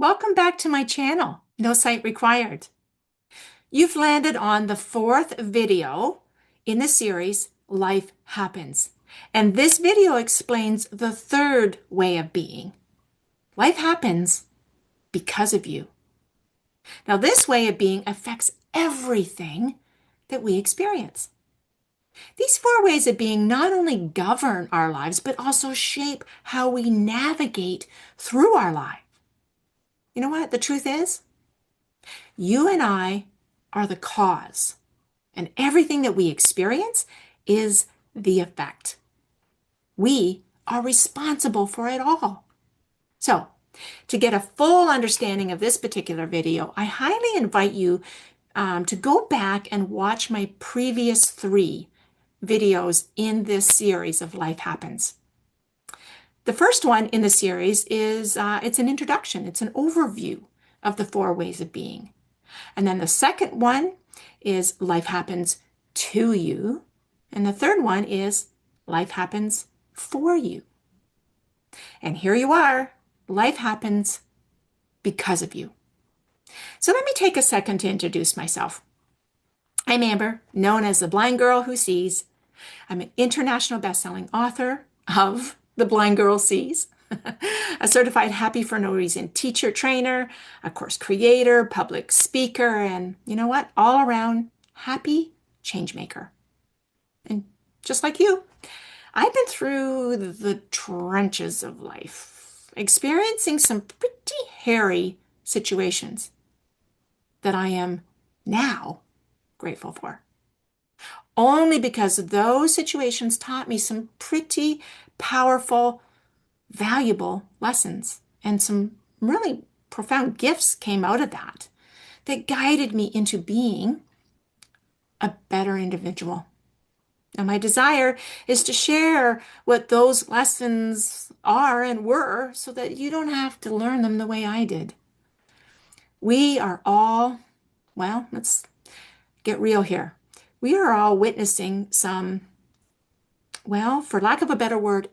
Welcome back to my channel. No site required. You've landed on the fourth video in the series, Life Happens. And this video explains the third way of being. Life happens because of you. Now, this way of being affects everything that we experience. These four ways of being not only govern our lives, but also shape how we navigate through our life. You know what? The truth is, you and I are the cause, and everything that we experience is the effect. We are responsible for it all. So, to get a full understanding of this particular video, I highly invite you to go back and watch my previous 3 videos in this series of Life Happens. The first one in the series is it's an introduction, it's an overview of the 4 ways of being. And then the second one is Life Happens to You. And the third one is Life Happens for You. And here you are. Life happens because of you. So let me take a second to introduce myself. I'm Amber, known as the Blind Girl Who Sees. I'm an international best-selling author of The Blind Girl Sees, a certified happy for no reason teacher trainer, a course creator, public speaker, and you know what? All around happy change maker. And just like you, I've been through the trenches of life, experiencing some pretty hairy situations that I am now grateful for. Only because those situations taught me some pretty powerful, valuable lessons, and some really profound gifts came out of that guided me into being a better individual. Now, my desire is to share what those lessons are and were so that you don't have to learn them the way I did. We are all, well, let's get real here. We are all witnessing some, well, for lack of a better word,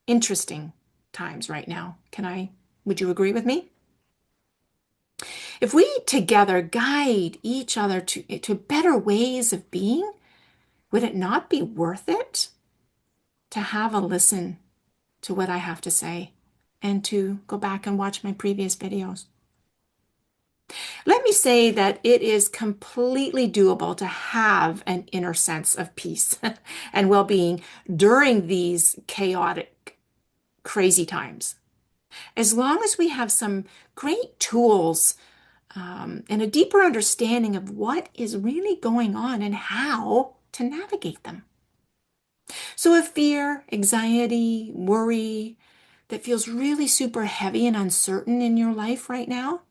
interesting times right now. Would you agree with me? If we together guide each other to better ways of being, would it not be worth it to have a listen to what I have to say and to go back and watch my previous videos? Let me say that it is completely doable to have an inner sense of peace and well-being during these chaotic, crazy times. As long as we have some great tools and a deeper understanding of what is really going on and how to navigate them. So if fear, anxiety, worry that feels really super heavy and uncertain in your life right now,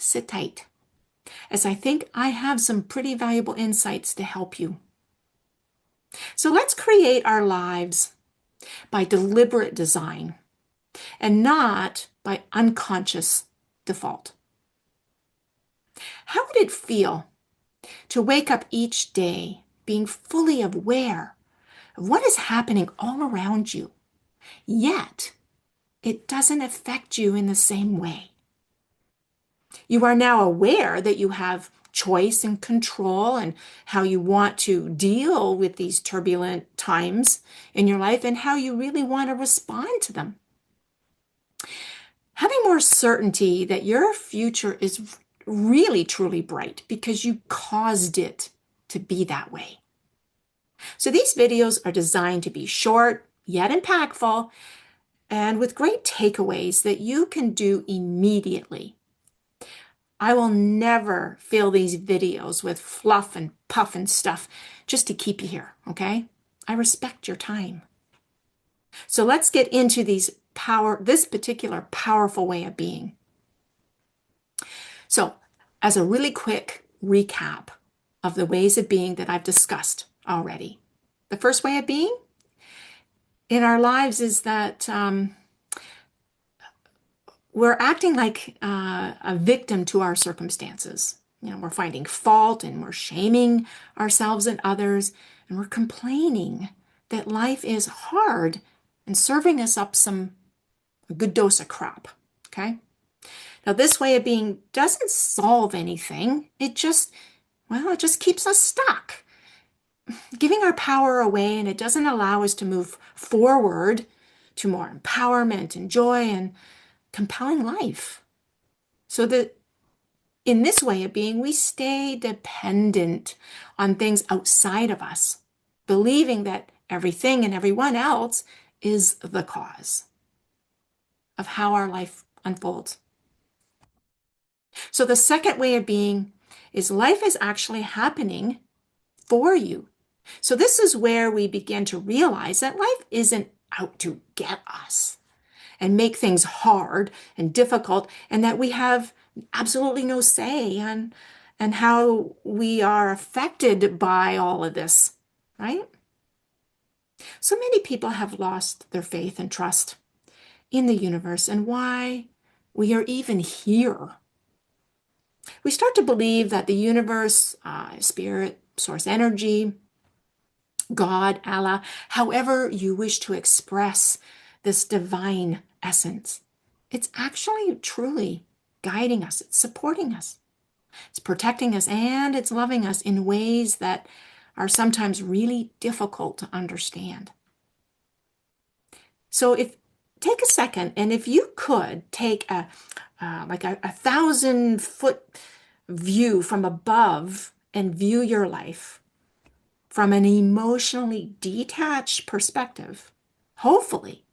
sit tight, as I think I have some pretty valuable insights to help you. So let's create our lives by deliberate design and not by unconscious default. How would it feel to wake up each day being fully aware of what is happening all around you, yet it doesn't affect you in the same way? You are now aware that you have choice and control and how you want to deal with these turbulent times in your life and how you really want to respond to them. Having more certainty that your future is really truly bright because you caused it to be that way. So these videos are designed to be short yet impactful and with great takeaways that you can do immediately. I will never fill these videos with fluff and puff and stuff just to keep you here, okay? I respect your time. So let's get into this particular powerful way of being. So, as a really quick recap of the ways of being that I've discussed already, the first way of being in our lives is that we're acting like a victim to our circumstances. You know, we're finding fault and we're shaming ourselves and others, and we're complaining that life is hard and serving us up a good dose of crap, okay? Now, this way of being doesn't solve anything. It just keeps us stuck, giving our power away, and it doesn't allow us to move forward to more empowerment and joy and compelling life. So that in this way of being, we stay dependent on things outside of us, believing that everything and everyone else is the cause of how our life unfolds. So the second way of being is life is actually happening for you. So this is where we begin to realize that life isn't out to get us and make things hard and difficult, and that we have absolutely no say on and how we are affected by all of this, right? So many people have lost their faith and trust in the universe and why we are even here. We start to believe that the universe, spirit, source energy, God, Allah, however you wish to express this divine essence, it's actually truly guiding us, it's supporting us, it's protecting us, and it's loving us in ways that are sometimes really difficult to understand. So take a second, and if you could take a 1,000-foot view from above and view your life from an emotionally detached perspective, hopefully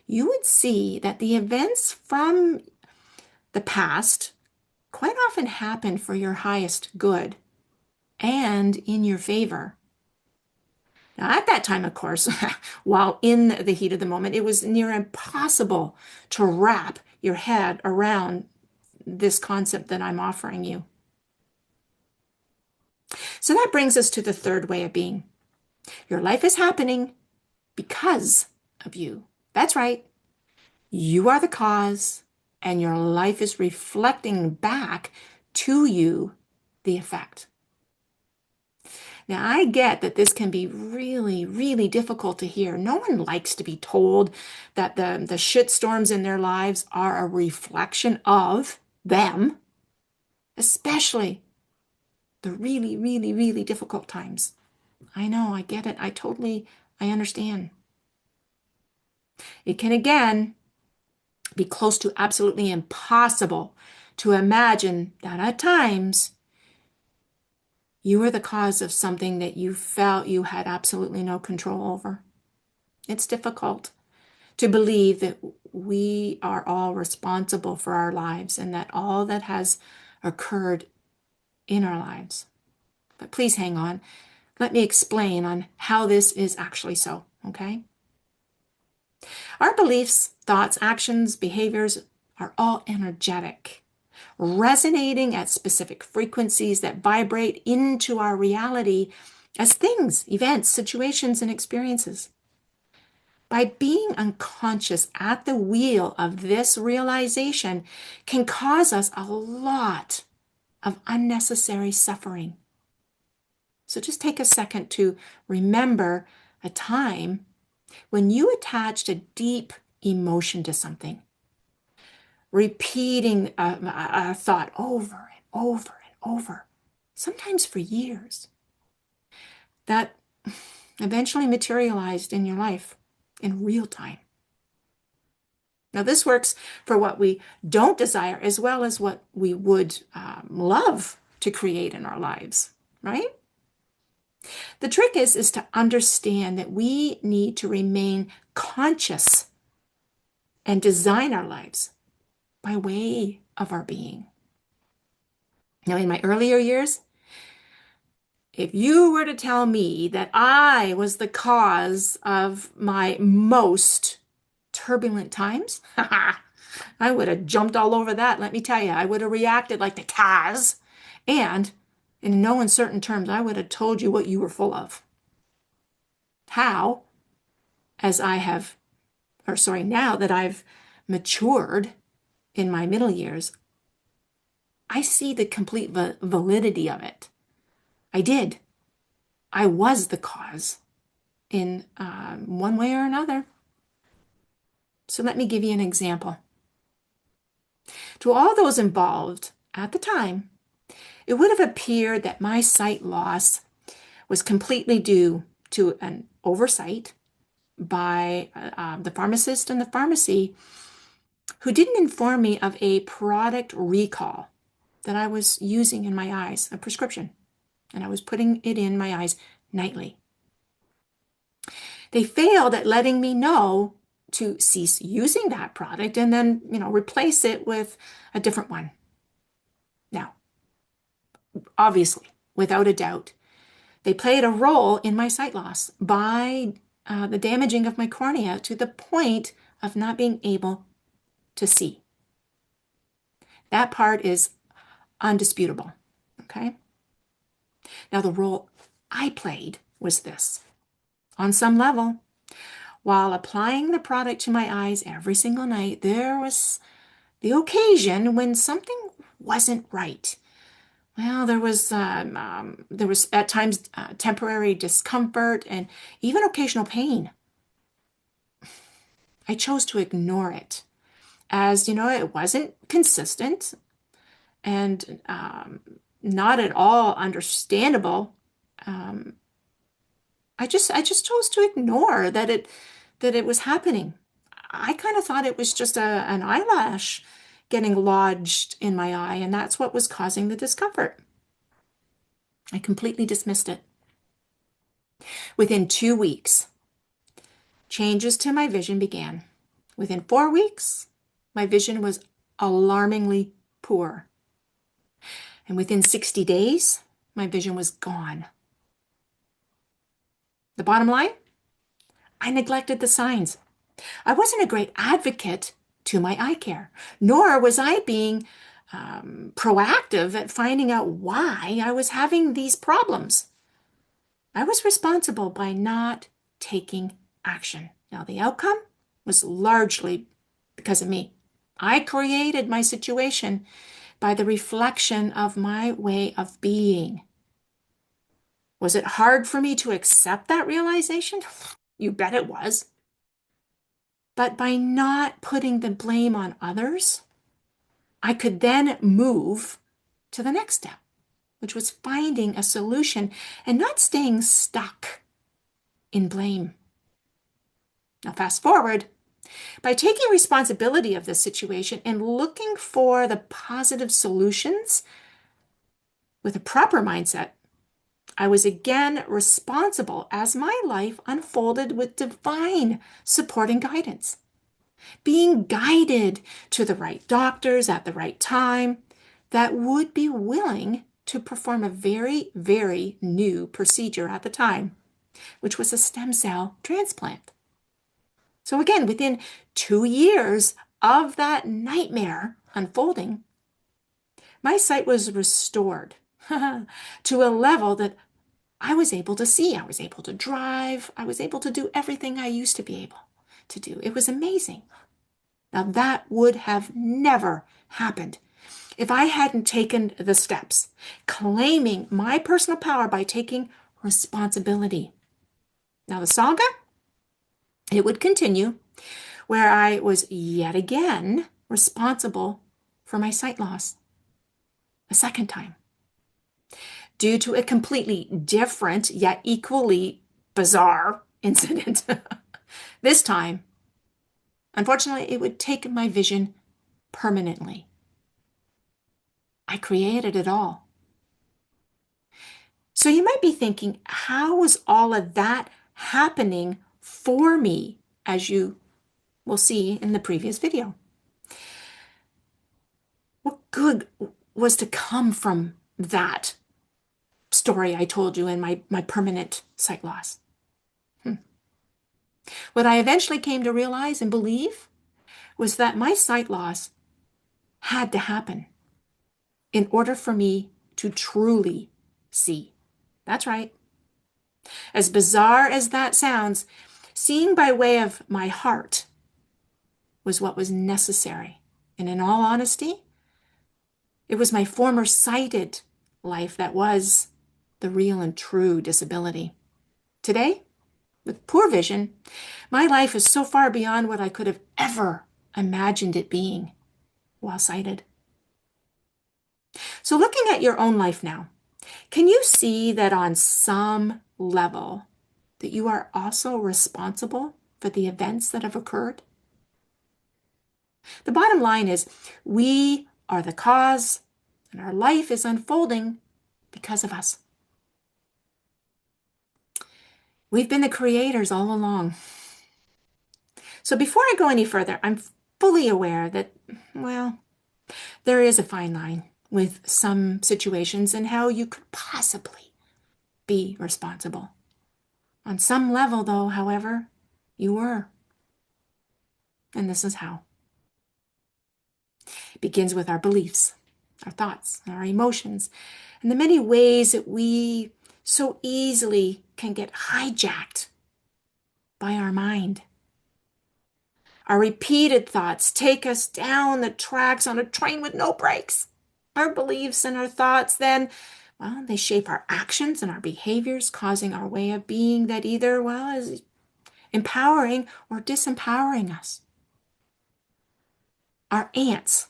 you would see that the events from the past quite often happen for your highest good and in your favor. Now, at that time, of course, while in the heat of the moment, it was near impossible to wrap your head around this concept that I'm offering you. So that brings us to the third way of being. Your life is happening because of you. That's right. You are the cause, and your life is reflecting back to you the effect. Now, I get that this can be really, really difficult to hear. No one likes to be told that the shit storms in their lives are a reflection of them, especially the really, really, really difficult times. I know, I get it. I understand. It can again be close to absolutely impossible to imagine that at times you were the cause of something that you felt you had absolutely no control over. It's difficult to believe that we are all responsible for our lives and that all that has occurred in our lives. But please hang on. Let me explain on how this is actually so, okay? Our beliefs, thoughts, actions, behaviors are all energetic, resonating at specific frequencies that vibrate into our reality as things, events, situations, and experiences. By being unconscious at the wheel of this realization can cause us a lot of unnecessary suffering. So just take a second to remember a time when you attached a deep emotion to something, repeating a thought over and over and over, sometimes for years, that eventually materialized in your life in real time. Now, this works for what we don't desire as well as what we would love to create in our lives, right? The trick is to understand that we need to remain conscious and design our lives by way of our being. Now, in my earlier years, if you were to tell me that I was the cause of my most turbulent times, I would have jumped all over that, let me tell you. I would have reacted like the cause, and in no uncertain terms, I would have told you what you were full of. How, now that I've matured in my middle years, I see the complete validity of it. I was the cause in one way or another. So let me give you an example. To all those involved at the time, it would have appeared that my sight loss was completely due to an oversight by the pharmacist in the pharmacy who didn't inform me of a product recall that I was using in my eyes, a prescription, and I was putting it in my eyes nightly. They failed at letting me know to cease using that product and then, replace it with a different one. Now, obviously, without a doubt, they played a role in my sight loss by the damaging of my cornea to the point of not being able to see. That part is undisputable, okay? Now, the role I played was this. On some level, while applying the product to my eyes every single night, there was the occasion when something wasn't right. Well, there was at times temporary discomfort and even occasional pain. I chose to ignore it, as it wasn't consistent and not at all understandable. I just chose to ignore that it was happening. I kind of thought it was just an eyelash getting lodged in my eye, and that's what was causing the discomfort. I completely dismissed it. Within 2 weeks, changes to my vision began. Within 4 weeks, my vision was alarmingly poor. And within 60 days, my vision was gone. The bottom line? I neglected the signs. I wasn't a great advocate to my eye care, nor was I being proactive at finding out why I was having these problems. I was responsible by not taking action. Now, the outcome was largely because of me. I created my situation by the reflection of my way of being. Was it hard for me to accept that realization? You bet it was. But by not putting the blame on others, I could then move to the next step, which was finding a solution and not staying stuck in blame. Now, fast forward, by taking responsibility of this situation and looking for the positive solutions with a proper mindset, I was again responsible as my life unfolded with divine support and guidance. Being guided to the right doctors at the right time that would be willing to perform a very, very new procedure at the time, which was a stem cell transplant. So again, within 2 years of that nightmare unfolding, my sight was restored to a level that I was able to see. I was able to drive. I was able to do everything I used to be able to do. It was amazing. Now, that would have never happened if I hadn't taken the steps, claiming my personal power by taking responsibility. Now, the saga, it would continue where I was yet again responsible for my sight loss a second time, due to a completely different yet equally bizarre incident. This time, unfortunately, it would take my vision permanently. I created it all. So you might be thinking, how was all of that happening for me, as you will see in the previous video? What good was to come from that story I told you in my permanent sight loss? What I eventually came to realize and believe was that my sight loss had to happen in order for me to truly see. That's right. As bizarre as that sounds, seeing by way of my heart was what was necessary. And in all honesty, it was my former sighted life that was the real and true disability. Today, with poor vision, my life is so far beyond what I could have ever imagined it being. well cited. So looking at your own life now, can you see that on some level that you are also responsible for the events that have occurred? The bottom line is we are the cause and our life is unfolding because of us. We've been the creators all along. So before I go any further, I'm fully aware that, well, there is a fine line with some situations and how you could possibly be responsible. On some level, though, however, you were. And this is how. It begins with our beliefs, our thoughts, our emotions, and the many ways that we so easily can get hijacked by our mind. Our repeated thoughts take us down the tracks on a train with no brakes. Our beliefs and our thoughts then, well, they shape our actions and our behaviors, causing our way of being that either, well, is empowering or disempowering us. Our ants,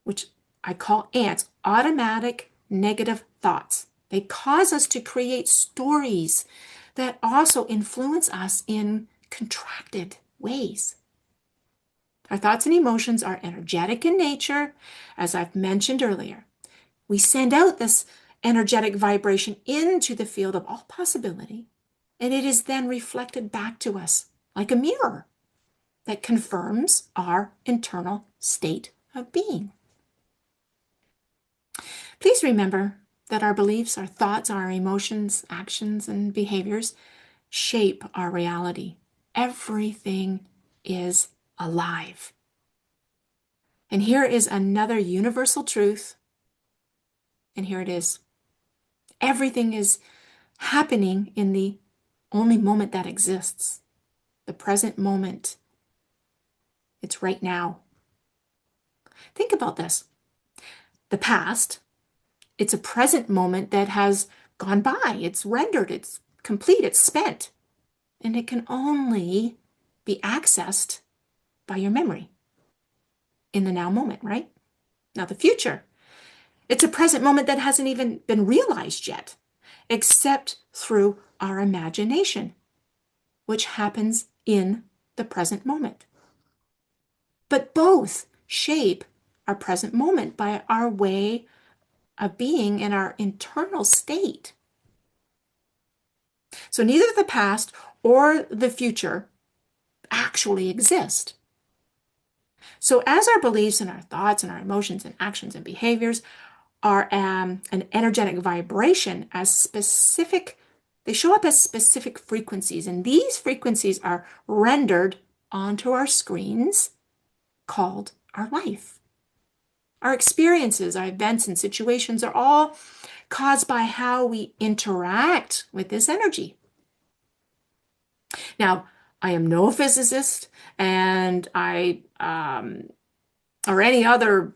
which I call ants, automatic negative thoughts. They cause us to create stories that also influence us in contracted ways. Our thoughts and emotions are energetic in nature, as I've mentioned earlier. We send out this energetic vibration into the field of all possibility, and it is then reflected back to us like a mirror that confirms our internal state of being. Please remember that our beliefs, our thoughts, our emotions, actions, and behaviors shape our reality. Everything is alive. And here is another universal truth. And here it is. Everything is happening in the only moment that exists, the present moment. It's right now. Think about this. The past, it's a present moment that has gone by. It's rendered, it's complete, it's spent. And it can only be accessed by your memory in the now moment, right? Now, the future, it's a present moment that hasn't even been realized yet, except through our imagination, which happens in the present moment. But both shape our present moment by our way of being in our internal state. So neither the past or the future actually exist. So as our beliefs and our thoughts and our emotions and actions and behaviors are an energetic vibration as specific, they show up as specific frequencies, and these frequencies are rendered onto our screens called our life. Our experiences, our events and situations are all caused by how we interact with this energy. Now, I am no physicist, and or any other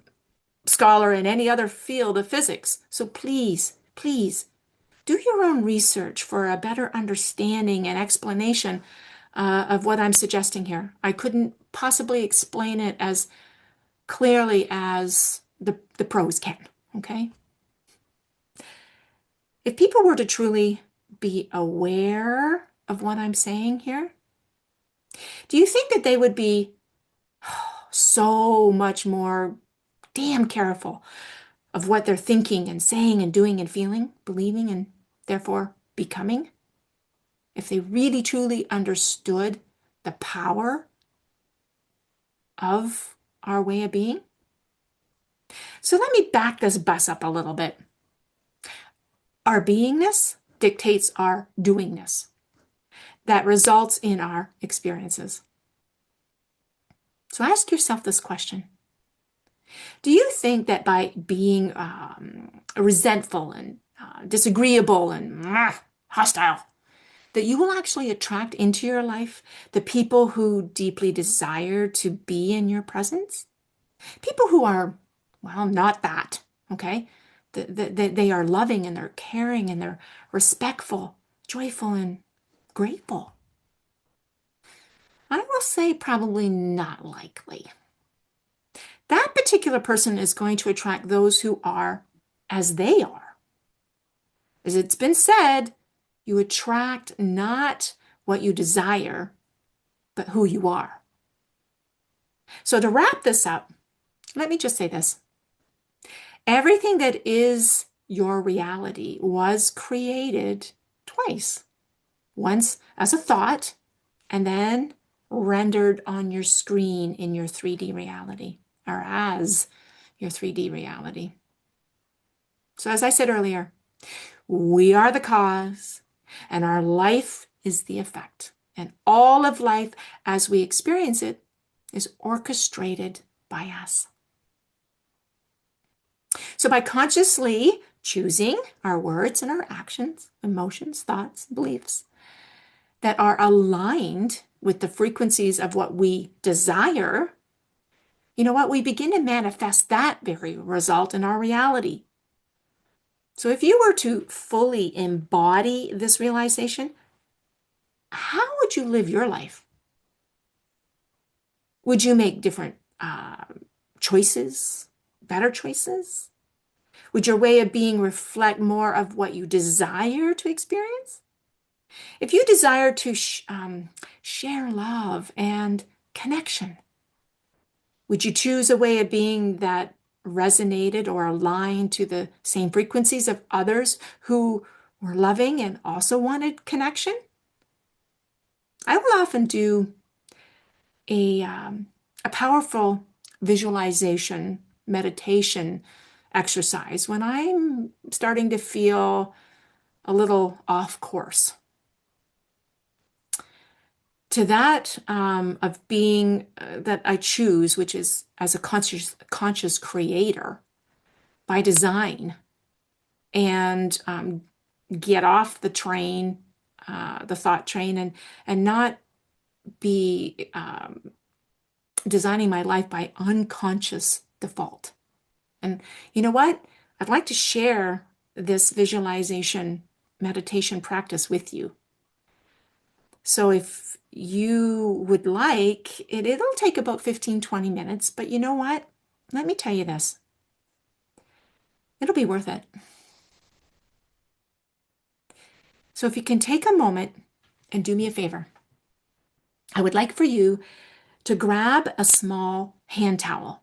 scholar in any other field of physics. So please, please do your own research for a better understanding and explanation of what I'm suggesting here. I couldn't possibly explain it as clearly as the pros can, okay? If people were to truly be aware of what I'm saying here, do you think that they would be so much more damn careful of what they're thinking and saying and doing and feeling, believing, and therefore becoming? If they really truly understood the power of our way of being? So let me back this bus up a little bit. Our beingness dictates our doingness. That results in our experiences. So ask yourself this question. Do you think that by being resentful and disagreeable and hostile, that you will actually attract into your life the people who deeply desire to be in your presence? People who are, well, not that, okay? They are loving and they're caring and they're respectful, joyful, and grateful. I will say probably not likely. That particular particular person is going to attract those who are as they are. As it's been said, you attract not what you desire, but who you are. So to wrap this up, let me just say this. Everything that is your reality was created twice. Once as a thought, and then rendered on your screen in your 3D reality, or as your 3D reality. So as I said earlier, we are the cause, and our life is the effect. And all of life, as we experience it, is orchestrated by us. So by consciously choosing our words and our actions, emotions, thoughts, beliefs that are aligned with the frequencies of what we desire, you know what? We begin to manifest that very result in our reality. So if you were to fully embody this realization, how would you live your life? Would you make different choices, better choices? Would your way of being reflect more of what you desire to experience? If you desire to share love and connection, would you choose a way of being that resonated or aligned to the same frequencies of others who were loving and also wanted connection? I will often do a powerful visualization meditation exercise when I'm starting to feel a little off course. To that of being that I choose, which is as a conscious creator by design, and get off the train, the thought train, and not be designing my life by unconscious default. And you know what? I'd like to share this visualization meditation practice with you. So if you would like, it'll take about 15-20 minutes, but you know what? Let me tell you this. It'll be worth it. So if you can take a moment and do me a favor, I would like for you to grab a small hand towel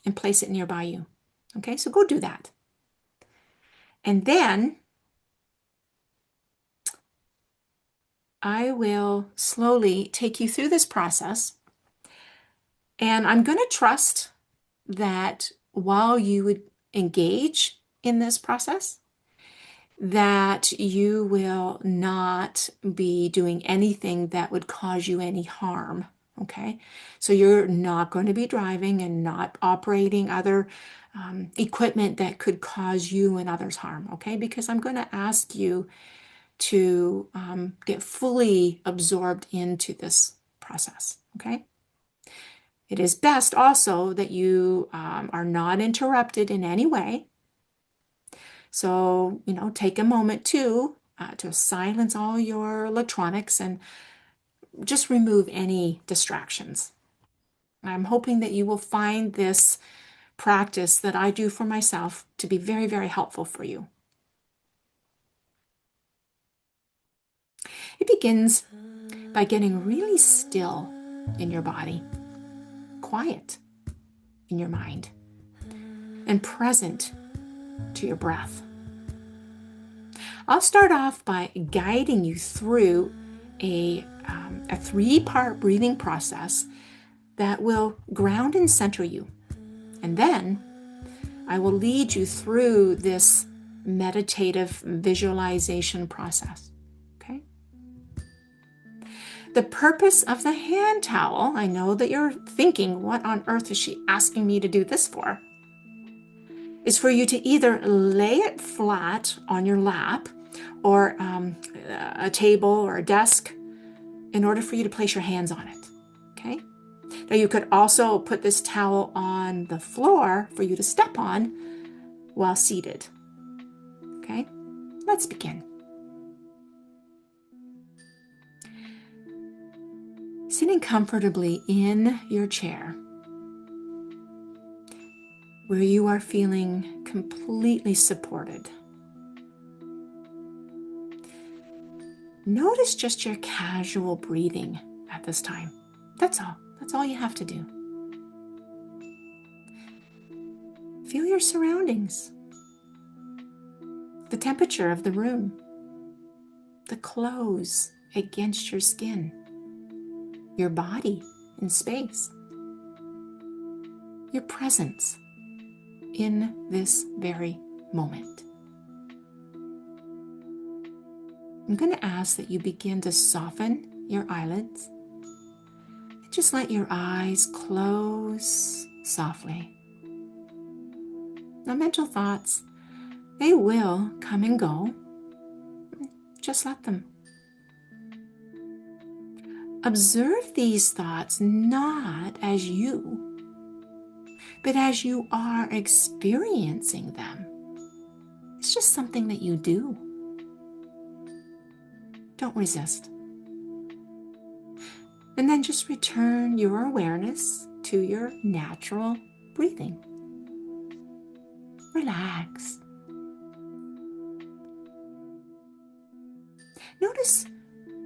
and place it nearby you. Okay, so go do that. And then I will slowly take you through this process. And I'm going to trust that while you would engage in this process, that you will not be doing anything that would cause you any harm. Okay, so you're not going to be driving and not operating other equipment that could cause you and others harm. Okay, because I'm going to ask you to get fully absorbed into this process. Okay. It is best also that you are not interrupted in any way. So, take a moment to silence all your electronics and just remove any distractions. I'm hoping that you will find this practice that I do for myself to be very, very helpful for you. It begins by getting really still in your body, quiet in your mind, and present to your breath. I'll start off by guiding you through a 3-part breathing process that will ground and center you. And then I will lead you through this meditative visualization process. Okay? The purpose of the hand towel, I know that you're thinking, what on earth is she asking me to do this for? Is for you to either lay it flat on your lap or a table or a desk in order for you to place your hands on it. Okay? Now you could also put this towel on the floor for you to step on while seated. Okay? Let's begin. Sitting comfortably in your chair. where you are feeling completely supported. Notice just your casual breathing at this time. That's all. That's all you have to do. Feel your surroundings, the temperature of the room, the clothes against your skin, your body in space, your presence in this very moment. I'm going to ask that you begin to soften your eyelids and just let your eyes close softly. Now, mental thoughts, they will come and go. Just let them. Observe these thoughts not as you, but as you are experiencing them. It's just something that you do. Don't resist. And then just return your awareness to your natural breathing. Relax. Notice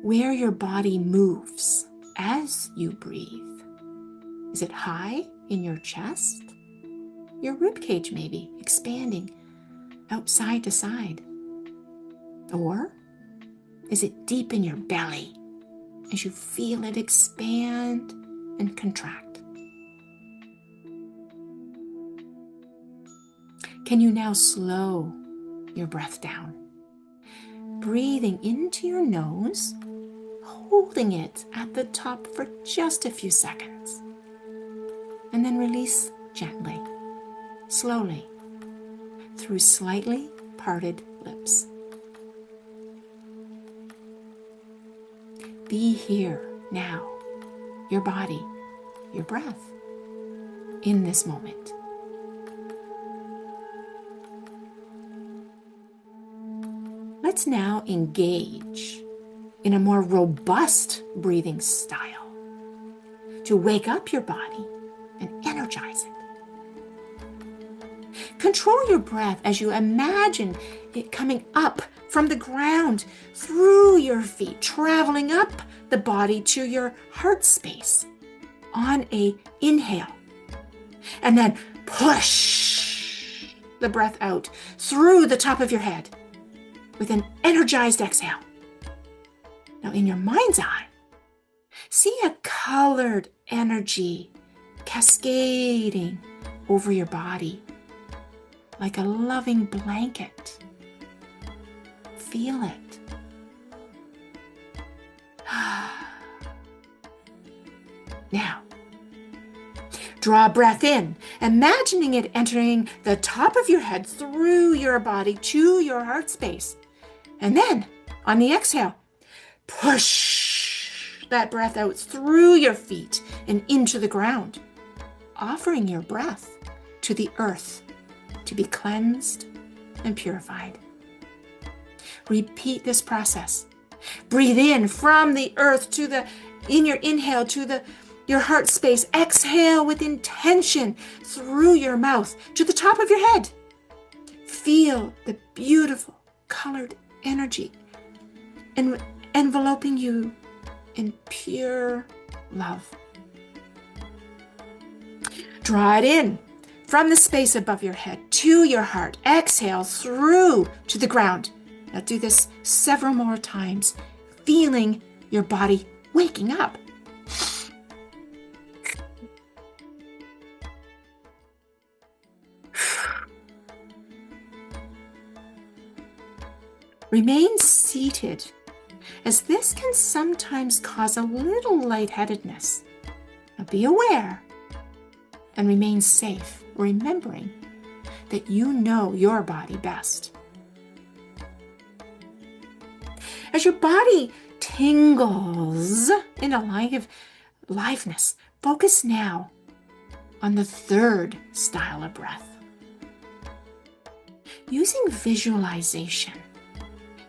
where your body moves as you breathe. Is it high in your chest? Your rib cage maybe expanding out side to side? Or is it deep in your belly as you feel it expand and contract? Can you now slow your breath down? Breathing into your nose, holding it at the top for just a few seconds. And then release gently, slowly, through slightly parted lips. Be here now, your body, your breath, in this moment. Let's now engage in a more robust breathing style to wake up your body and energize it. Control your breath as you imagine it coming up from the ground through your feet, traveling up the body to your heart space on an inhale. And then push the breath out through the top of your head with an energized exhale. Now, in your mind's eye, see a colored energy cascading over your body like a loving blanket. Feel it. Now, draw a breath in, imagining it entering the top of your head through your body to your heart space. And then, on the exhale, push that breath out through your feet and into the ground, offering your breath to the earth to be cleansed and purified. Repeat this process. Breathe in from the earth in your inhale to your heart space. Exhale with intention through your mouth to the top of your head. Feel the beautiful colored energy enveloping you in pure love. Draw it in from the space above your head to your heart. Exhale through to the ground. Now do this several more times, feeling your body waking up. Remain seated, as this can sometimes cause a little lightheadedness. Now be aware and remain safe, remembering that you know your body best. As your body tingles in a line of aliveness, focus now on the third style of breath. Using visualization,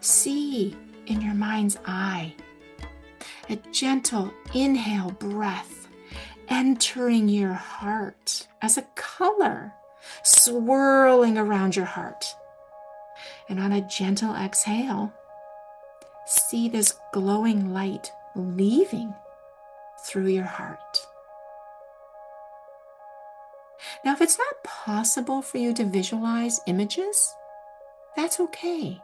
see in your mind's eye a gentle inhale breath entering your heart as a color swirling around your heart. And on a gentle exhale, see this glowing light leaving through your heart. Now, if it's not possible for you to visualize images, that's okay.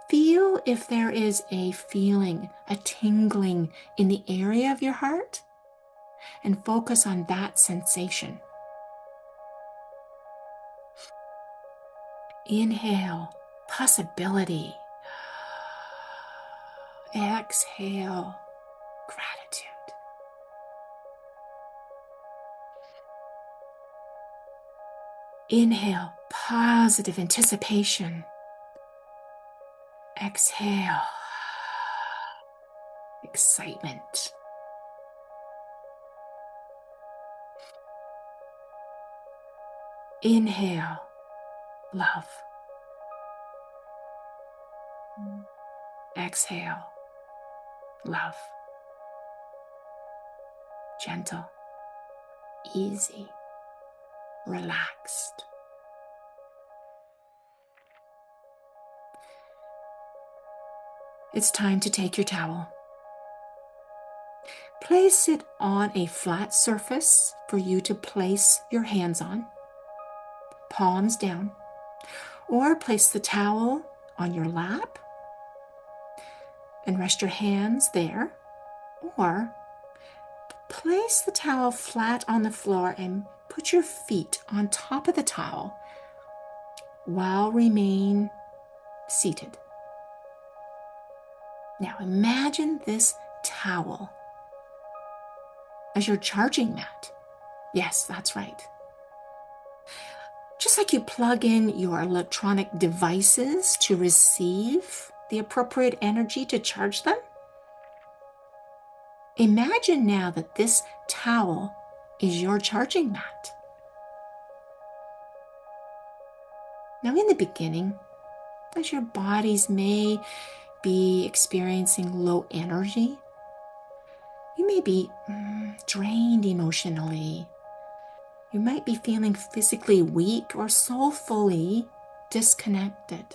Feel if there is a feeling, a tingling in the area of your heart, and focus on that sensation. Inhale, possibility. Exhale, gratitude. Inhale, positive anticipation. Exhale, excitement. Inhale, love. Exhale, love. Gentle, easy, relaxed. It's time to take your towel. Place it on a flat surface for you to place your hands on, palms down, or place the towel on your lap and rest your hands there, or place the towel flat on the floor and put your feet on top of the towel while remain seated. Now imagine this towel as your charging mat. Yes, that's right. Just like you plug in your electronic devices to receive the appropriate energy to charge them, imagine now that this towel is your charging mat. Now, in the beginning, as your bodies may be experiencing low energy, you may be drained emotionally. You might be feeling physically weak or soulfully disconnected.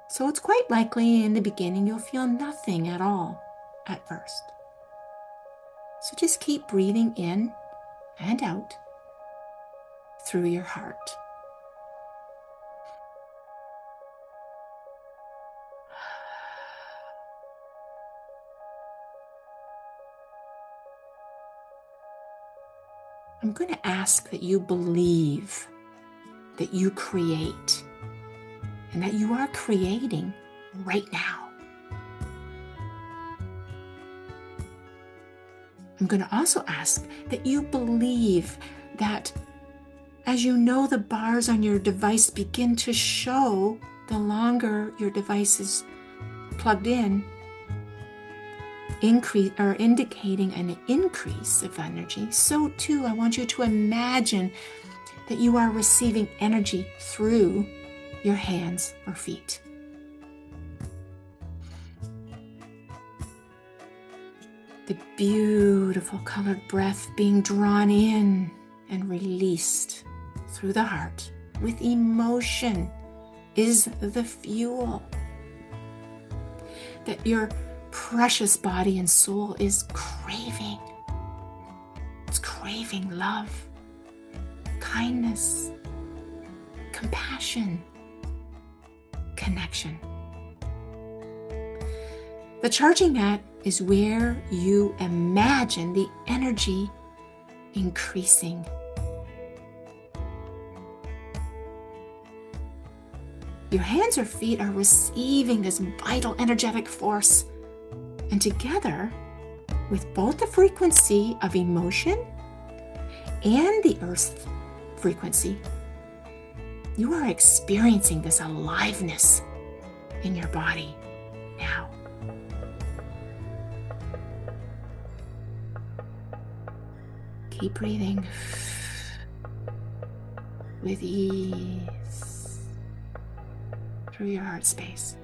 So it's quite likely in the beginning you'll feel nothing at all at first. So just keep breathing in and out through your heart. I'm going to ask that you believe that you create and that you are creating right now. I'm going to also ask that you believe that as you know the bars on your device begin to show the longer your device is plugged in, indicating an increase of energy, so too I want you to imagine that you are receiving energy through your hands or feet. The beautiful colored breath being drawn in and released through the heart with emotion is the fuel that your precious body and soul is craving. It's craving love, kindness, compassion, connection. The charging mat is where you imagine the energy increasing. Your hands or feet are receiving this vital energetic force, and together with both the frequency of emotion and the earth's frequency, you are experiencing this aliveness in your body now. Keep breathing with ease through your heart space.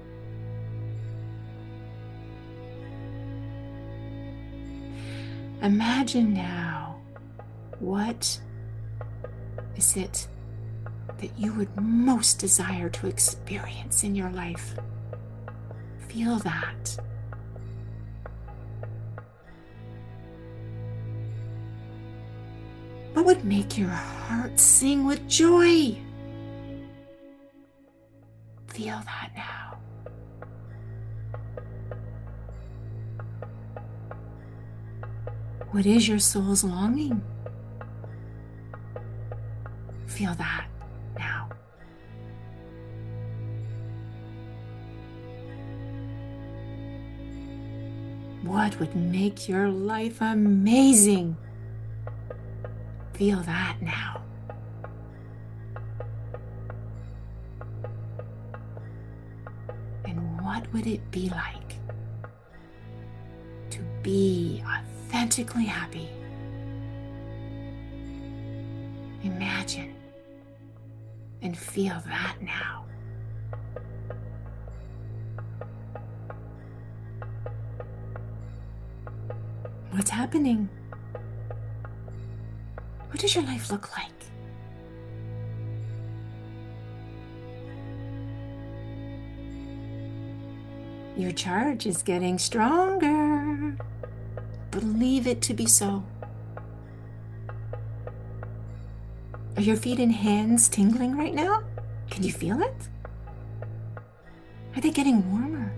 Imagine now what is it that you would most desire to experience in your life? Feel that. What would make your heart sing with joy? Feel that now. What is your soul's longing? Feel that now. What would make your life amazing? Feel that now. And what would it be like to be authentically happy? Imagine and feel that now. What's happening? What does your life look like? Your charge is getting stronger. Believe it to be so. Are your feet and hands tingling right now? Can you feel it? Are they getting warmer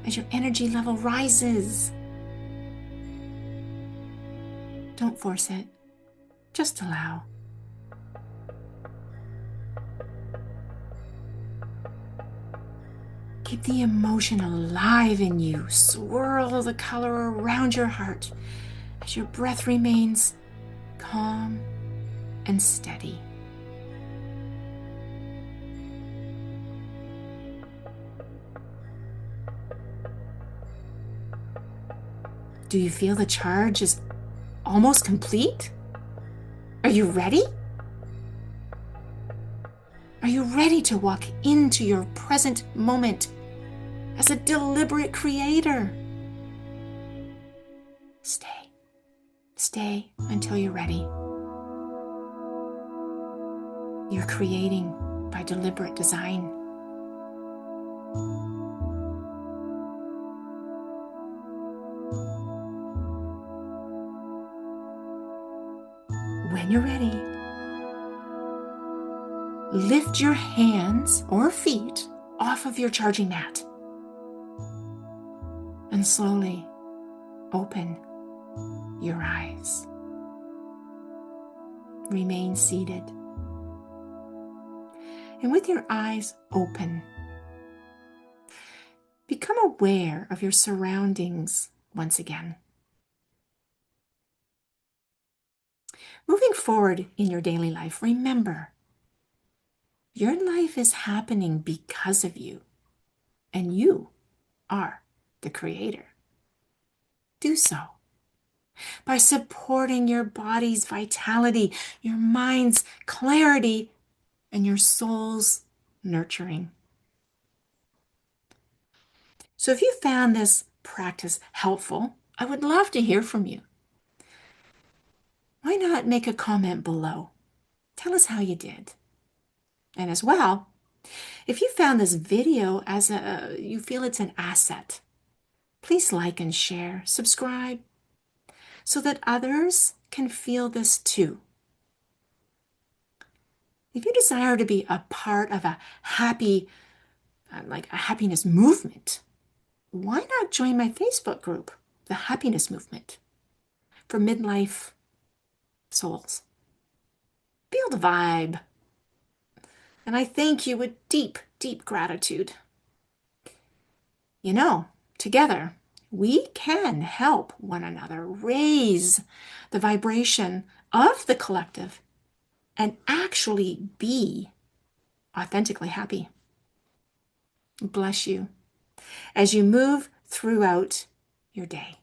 as your energy level rises? Don't force it. Just allow. Keep the emotion alive in you. Swirl the color around your heart as your breath remains calm and steady. Do you feel the charge is almost complete? Are you ready? Are you ready to walk into your present moment as a deliberate creator? Stay. Stay until you're ready. You're creating by deliberate design. When you're ready, lift your hands or feet off of your charging mat and slowly open your eyes. Remain seated. And with your eyes open, become aware of your surroundings once again. Moving forward in your daily life, remember, your life is happening because of you, and you are the creator. Do so by supporting your body's vitality, your mind's clarity, and your soul's nurturing. So if you found this practice helpful, I would love to hear from you. Why not make a comment below? Tell us how you did. And as well, if you found this video you feel it's an asset, please like and share, subscribe, so that others can feel this too. If you desire to be a part of a happiness movement, why not join my Facebook group, the Happiness Movement, for midlife souls? Feel the vibe. And I thank you with deep, deep gratitude. You know, together, we can help one another raise the vibration of the collective and actually be authentically happy. Bless you as you move throughout your day.